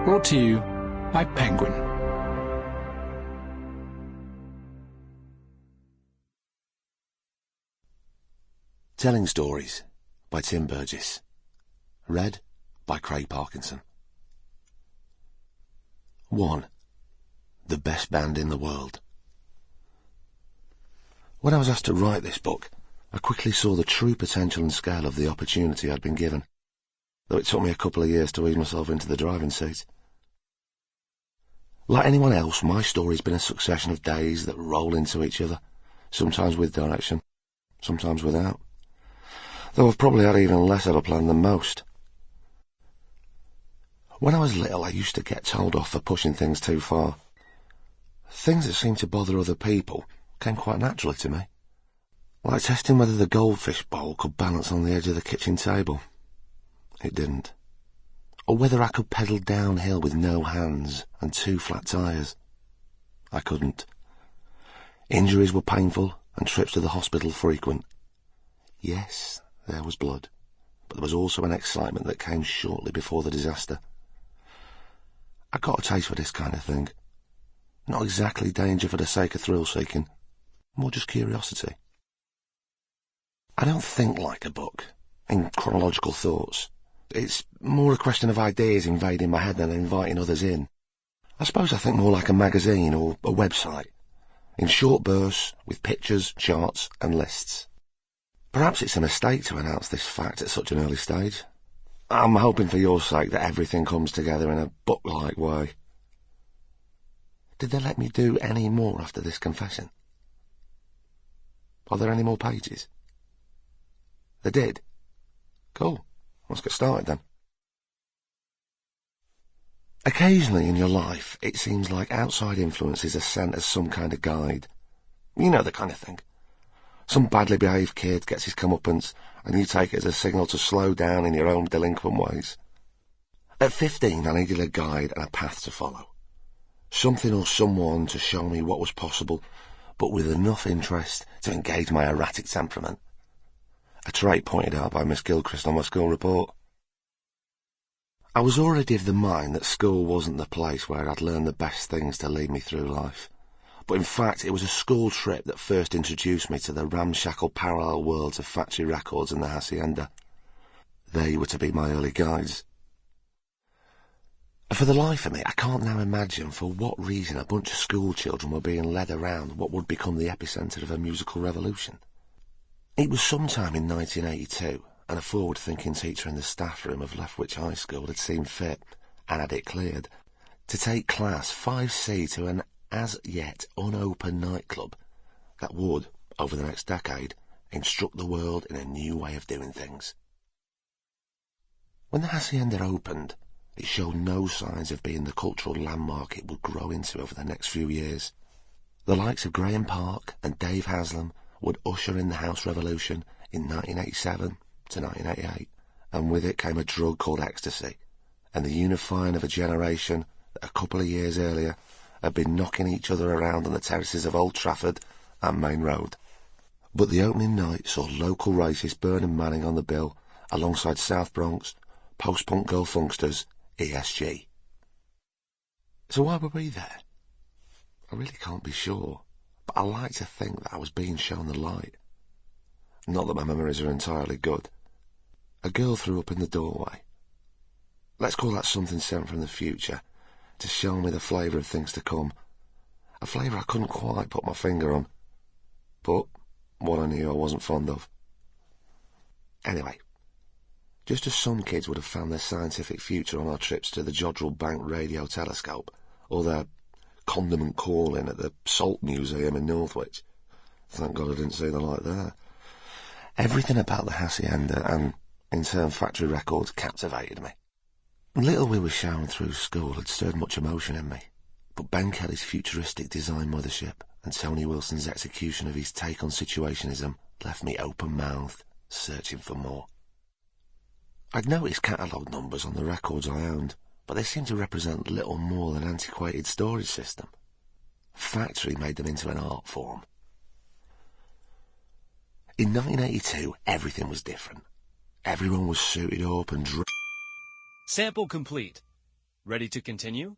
Brought to you by Penguin. Telling Stories by Tim Burgess. Read by Craig Parkinson. 1. The Best Band in the World. When I was asked to write this book, I quickly saw the true potential and scale of the opportunity I'd been given, though it took me a couple of years to ease myself into the driving seat. Like anyone else, my story's been a succession of days that roll into each other, sometimes with direction, sometimes without. Though I've probably had even less of a plan than most. When I was little, I used to get told off for pushing things too far. Things that seemed to bother other people came quite naturally to me. Like testing whether the goldfish bowl could balance on the edge of the kitchen table. It didn't. Or whether I could pedal downhill with no hands and 2 flat tyres. I couldn't. Injuries were painful and trips to the hospital frequent. Yes, there was blood, but there was also an excitement that came shortly before the disaster. I got a taste for this kind of thing. Not exactly danger for the sake of thrill-seeking, more just curiosity. I don't think like a book, in chronological thoughts. It's more a question of ideas invading my head than inviting others in. I suppose I think more like a magazine or a website, in short bursts with pictures, charts and lists. Perhaps it's a mistake to announce this fact at such an early stage. I'm hoping for your sake that everything comes together in a book-like way. Did they let me do any more after this confession? Are there any more pages? They did? Cool. Let's get started then. Occasionally in your life, it seems like outside influences are sent as some kind of guide. You know the kind of thing. Some badly behaved kid gets his comeuppance, and you take it as a signal to slow down in your own delinquent ways. At 15, I needed a guide and a path to follow. Something or someone to show me what was possible, but with enough interest to engage my erratic temperament. A trait pointed out by Miss Gilchrist on my school report. I was already of the mind that school wasn't the place where I'd learn the best things to lead me through life. But in fact, it was a school trip that first introduced me to the ramshackle parallel worlds of factory records and the hacienda. They were to be my early guides. For the life of me, I can't now imagine for what reason a bunch of school children were being led around what would become the epicentre of a musical revolution. It was sometime in 1982, and a forward-thinking teacher in the staff room of Leftwich High School had seen fit, and had it cleared, to take Class 5C to an as-yet unopened nightclub that would, over the next decade, instruct the world in a new way of doing things. When the hacienda opened, it showed no signs of being the cultural landmark it would grow into over the next few years. The likes of Graham Park and Dave Haslam would usher in the house revolution in 1987 to 1988, and with it came a drug called ecstasy, and the unifying of a generation that a couple of years earlier had been knocking each other around on the terraces of Old Trafford and Main Road. But the opening night saw local racists Burnham Manning on the bill, alongside South Bronx, post-punk girl funksters, ESG. So why were we there? I really can't be sure. But I like to think that I was being shown the light. Not that my memories are entirely good. A girl threw up in the doorway. Let's call that something sent from the future, to show me the flavour of things to come. A flavour I couldn't quite put my finger on, but one I knew I wasn't fond of. Anyway, just as some kids would have found their scientific future on our trips to the Jodrell Bank Radio Telescope, or their condiment calling at the Salt Museum in Northwich. Thank God I didn't see the light there. Everything about the hacienda and, in turn, factory records captivated me. Little we were shown through school had stirred much emotion in me, but Ben Kelly's futuristic design mothership and Tony Wilson's execution of his take on situationism left me open-mouthed, searching for more. I'd noticed catalogue numbers on the records I owned, but they seemed to represent little more than an antiquated storage system. Factory made them into an art form. In 1982, everything was different. Everyone was suited up and Sample complete. Ready to continue?